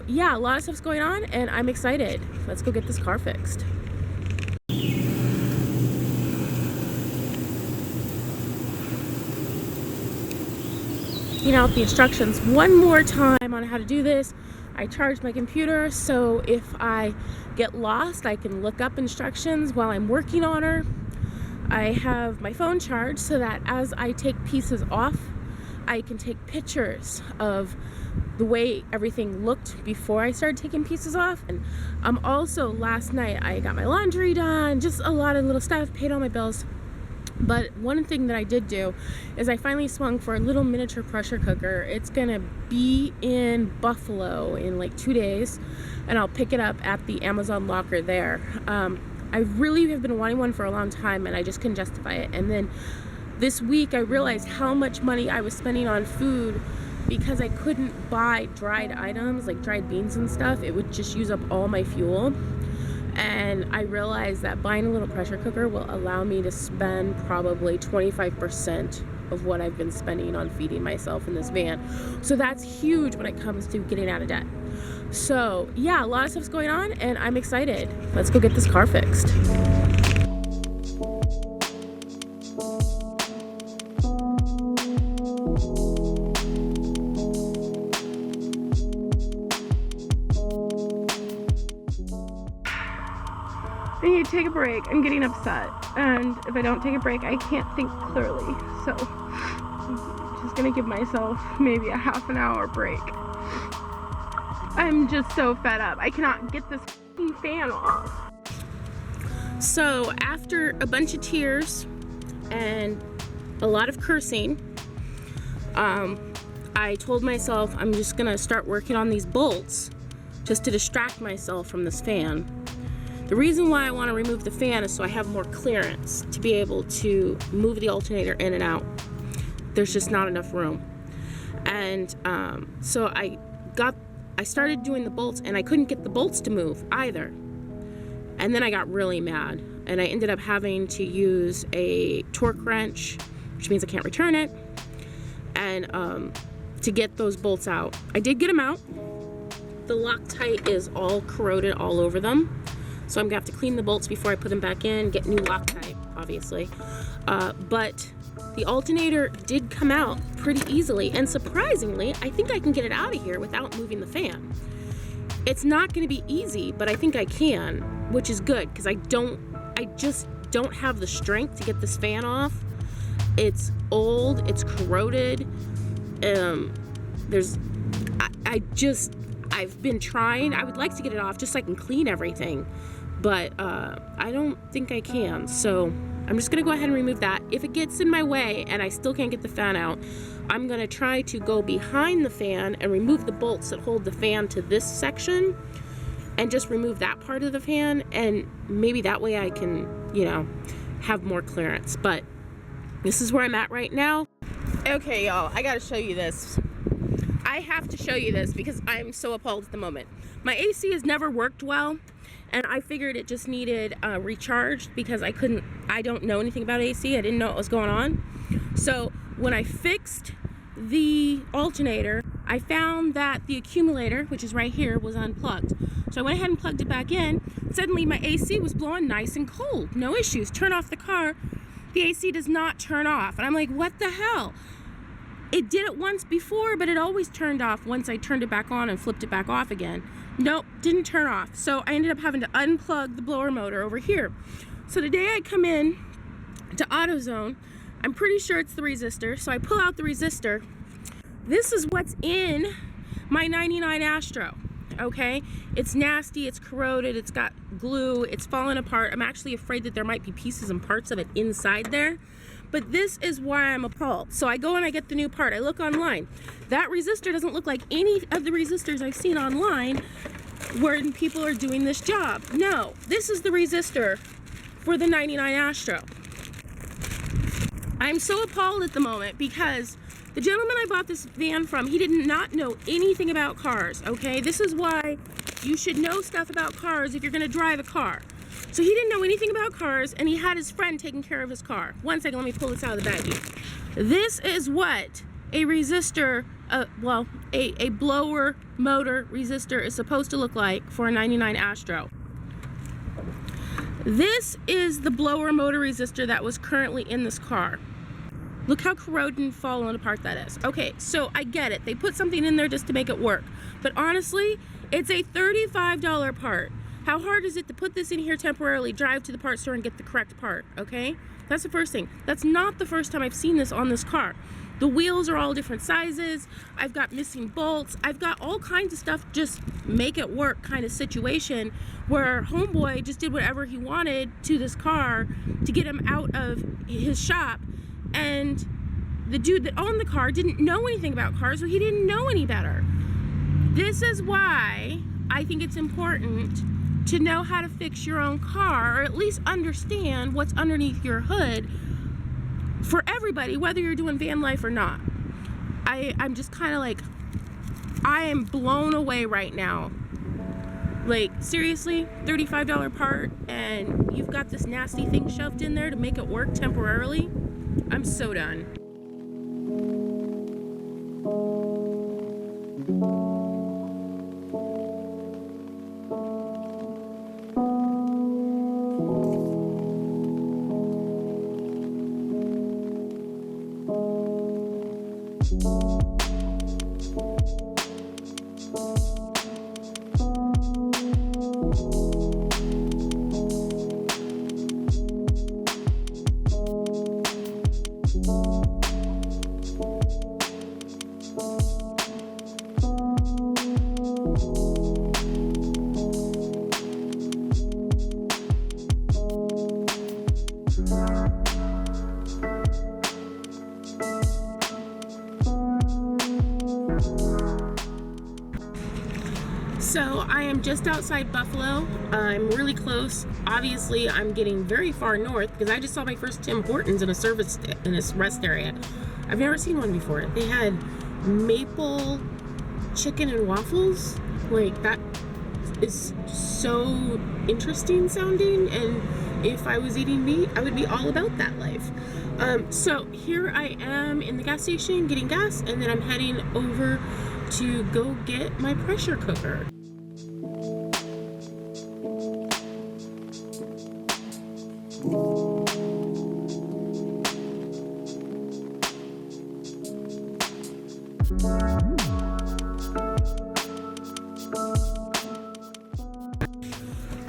Yeah, a lot of stuff's going on and I'm excited. Let's go get this car fixed. Out the instructions one more time on how to do this. I charged my computer so if I get lost I can look up instructions while I'm working on her. I have my phone charged so that as I take pieces off I can take pictures of the way everything looked before I started taking pieces off. And also last night I got my laundry done, just a lot of little stuff, paid all my bills. But one thing that I did do is I finally swung for a little miniature pressure cooker. It's gonna be in Buffalo in like 2 days and I'll pick it up at the Amazon locker there. I really have been wanting one for a long time and I just couldn't justify it. And then this week I realized how much money I was spending on food because I couldn't buy dried items like dried beans and stuff. It would just use up all my fuel. And I realized that buying a little pressure cooker will allow me to spend probably 25% of what I've been spending on feeding myself in this van. So that's huge when it comes to getting out of debt. So yeah, a lot of stuff's going on and I'm excited. Let's go get this car fixed. I need to take a break. I'm getting upset, and if I don't take a break I can't think clearly, so I'm just gonna give myself maybe a half an hour break. I'm just so fed up. I cannot get this fan off. So after a bunch of tears and a lot of cursing, I told myself I'm just gonna start working on these bolts just to distract myself from this fan. The reason why I want to remove the fan is so I have more clearance to be able to move the alternator in and out. There's just not enough room. And so I started doing the bolts and I couldn't get the bolts to move either. And then I got really mad and I ended up having to use a torque wrench, which means I can't return it, and to get those bolts out. I did get them out. The Loctite is all corroded all over them. So I'm gonna have to clean the bolts before I put them back in, get new Loctite, obviously. But the alternator did come out pretty easily, and surprisingly, I think I can get it out of here without moving the fan. It's not gonna be easy, but I think I can, which is good, because I just don't have the strength to get this fan off. It's old, it's corroded. I've been trying. I would like to get it off just so I can clean everything, but I don't think I can. So I'm just gonna go ahead and remove that. If it gets in my way and I still can't get the fan out, I'm gonna try to go behind the fan and remove the bolts that hold the fan to this section and just remove that part of the fan, and maybe that way I can, have more clearance. But this is where I'm at right now. Okay, y'all, I gotta show you this. I have to show you this because I'm so appalled at the moment. My AC has never worked well, and I figured it just needed recharged because I don't know anything about AC. I didn't know what was going on. So when I fixed the alternator, I found that the accumulator, which is right here, was unplugged. So I went ahead and plugged it back in. Suddenly my AC was blowing nice and cold. No issues. Turn off the car. The AC does not turn off. And I'm like, what the hell? It did it once before, but it always turned off once I turned it back on and flipped it back off again. Nope, didn't turn off. So I ended up having to unplug the blower motor over here. So today I come in to AutoZone. I'm pretty sure it's the resistor. So I pull out the resistor. This is what's in my 99 Astro, okay? It's nasty, it's corroded, it's got glue, it's falling apart. I'm actually afraid that there might be pieces and parts of it inside there. But this is why I'm appalled. So I go and I get the new part. I look online. That resistor doesn't look like any of the resistors I've seen online where people are doing this job. No, this is the resistor for the 99 Astro. I'm so appalled at the moment because the gentleman I bought this van from, he did not know anything about cars, okay? This is why you should know stuff about cars if you're gonna drive a car. So he didn't know anything about cars, and he had his friend taking care of his car. One second, let me pull this out of the baggie. This is what a resistor a blower motor resistor is supposed to look like for a 99 Astro. This is the blower motor resistor that was currently in this car. Look how corroded and fallen apart that is. Okay, so I get it. They put something in there just to make it work. But honestly, it's a $35 part. How hard is it to put this in here temporarily, drive to the part store and get the correct part, okay? That's the first thing. That's not the first time I've seen this on this car. The wheels are all different sizes. I've got missing bolts. I've got all kinds of stuff, just make it work kind of situation where homeboy just did whatever he wanted to this car to get him out of his shop. And the dude that owned the car didn't know anything about cars, so he didn't know any better. This is why I think it's important to know how to fix your own car, or at least understand what's underneath your hood for everybody, whether you're doing van life or not. I'm just kind of like, I am blown away right now. Like, seriously, $35 part, and you've got this nasty thing shoved in there to make it work temporarily? I'm so done. So I am just outside Buffalo. I'm really close. Obviously, I'm getting very far north because I just saw my first Tim Hortons in a rest area. I've never seen one before. They had maple chicken and waffles. Like, that is so interesting sounding, and if I was eating meat, I would be all about that life. So here I am in the gas station getting gas, and then I'm heading over to go get my pressure cooker.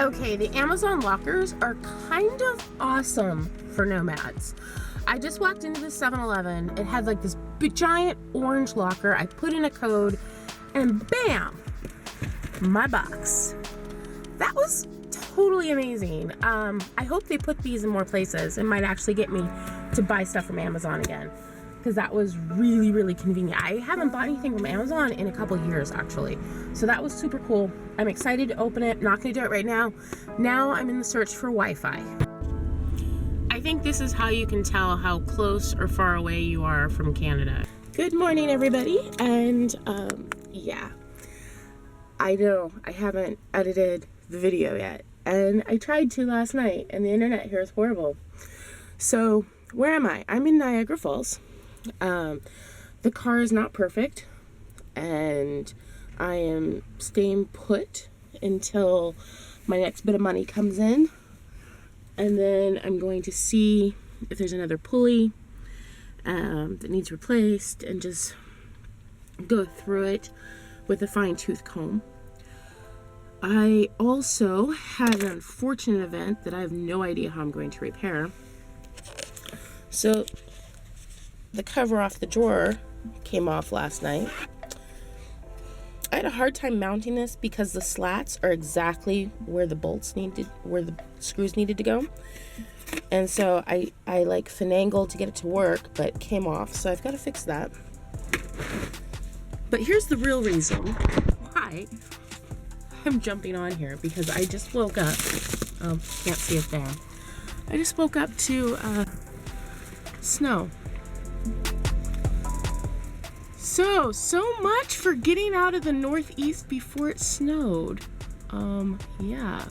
Okay, the Amazon lockers are kind of awesome for Nomads. I just walked into the 7-Eleven. It had like this big giant orange locker. I put in a code and bam, my box. That was totally amazing. I hope they put these in more places. It might actually get me to buy stuff from Amazon again, because that was really, really convenient. I haven't bought anything from Amazon in a couple years, actually. So that was super cool. I'm excited to open it. Not gonna do it right now. Now I'm in the search for Wi-Fi. I think this is how you can tell how close or far away you are from Canada. Good morning, everybody. And yeah, I know I haven't edited the video yet. And I tried to last night, and the internet here is horrible. So where am I? I'm in Niagara Falls. The car is not perfect, and I am staying put until my next bit of money comes in, and then I'm going to see if there's another pulley that needs replaced, and just go through it with a fine-tooth comb. I also had an unfortunate event that I have no idea how I'm going to repair. So the cover off the drawer came off last night. I had a hard time mounting this because the slats are exactly where the screws needed to go. And so I like finagled to get it to work, but it came off. So I've got to fix that. But here's the real reason why I'm jumping on here, because I just woke up. Can't see it there. I just woke up to snow. So much for getting out of the Northeast before it snowed. Yeah.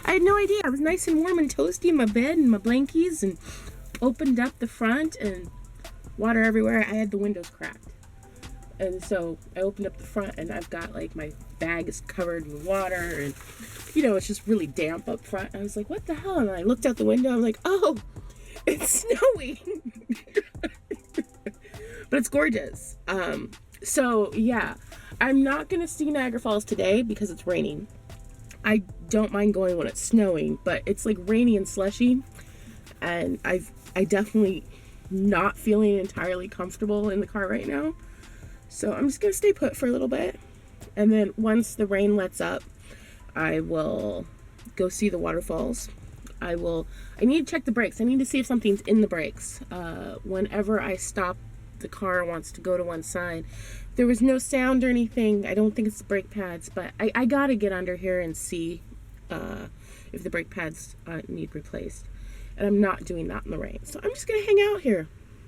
I had no idea. I was nice and warm and toasty in my bed and my blankies, and opened up the front and water everywhere. I had the windows cracked. And so I opened up the front, and I've got like my bag is covered in water, and you know, it's just really damp up front. I was like, what the hell? And I looked out the window. I'm like, oh, it's snowing. But it's gorgeous. So yeah, I'm not gonna see Niagara Falls today because it's raining. I don't mind going when it's snowing, but it's like rainy and slushy, and I definitely not feeling entirely comfortable in the car right now. So I'm just gonna stay put for a little bit, and then once the rain lets up, I will go see the waterfalls. I need to check the brakes. I need to see if something's in the brakes. Whenever I stop, the car wants to go to one side. There was no sound or anything. I don't think it's the brake pads, but I gotta get under here and see if the brake pads need replaced. And I'm not doing that in the rain. So I'm just gonna hang out here.